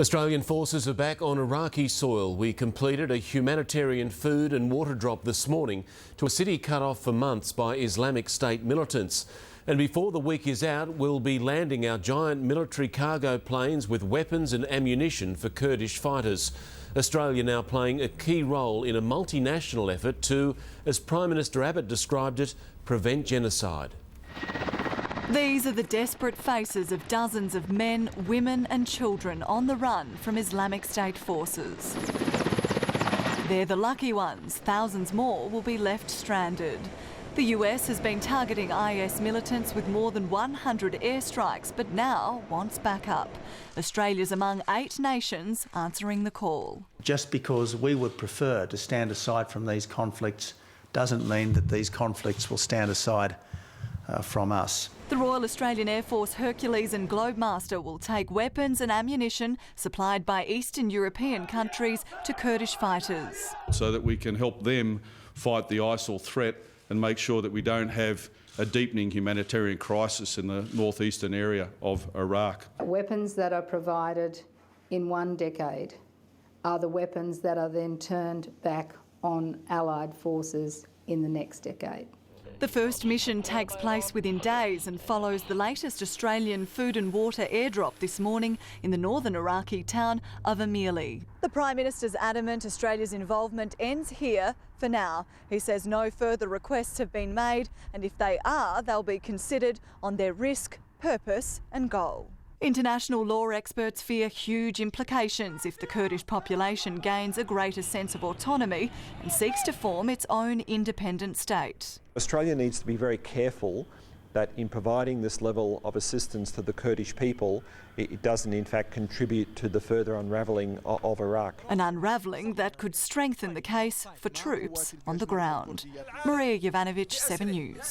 Australian forces are back on Iraqi soil. We completed a humanitarian food and water drop this morning to a city cut off for months by Islamic State militants. And before the week is out, we'll be landing our giant military cargo planes with weapons and ammunition for Kurdish fighters. Australia now playing a key role in a multinational effort to, as Prime Minister Abbott described it, prevent genocide. These are the desperate faces of dozens of men, women and children on the run from Islamic State forces. They're the lucky ones. Thousands more will be left stranded. The US has been targeting IS militants with more than 100 airstrikes, but now wants backup. Australia's among 8 nations answering the call. Just because we would prefer to stand aside from these conflicts doesn't mean that these conflicts will stand aside from us. The Royal Australian Air Force Hercules and Globemaster will take weapons and ammunition supplied by Eastern European countries to Kurdish fighters. So that we can help them fight the ISIL threat and make sure that we don't have a deepening humanitarian crisis in the northeastern area of Iraq. Weapons that are provided in one decade are the weapons that are then turned back on Allied forces in the next decade. The first mission takes place within days and follows the latest Australian food and water airdrop this morning in the northern Iraqi town of Amirli. The Prime Minister's adamant Australia's involvement ends here for now. He says no further requests have been made, and if they are, they'll be considered on their risk, purpose and goal. International law experts fear huge implications if the Kurdish population gains a greater sense of autonomy and seeks to form its own independent state. Australia needs to be very careful that in providing this level of assistance to the Kurdish people, it doesn't in fact contribute to the further unravelling of Iraq. An unravelling that could strengthen the case for troops on the ground. Maria Jovanovic, 7 News.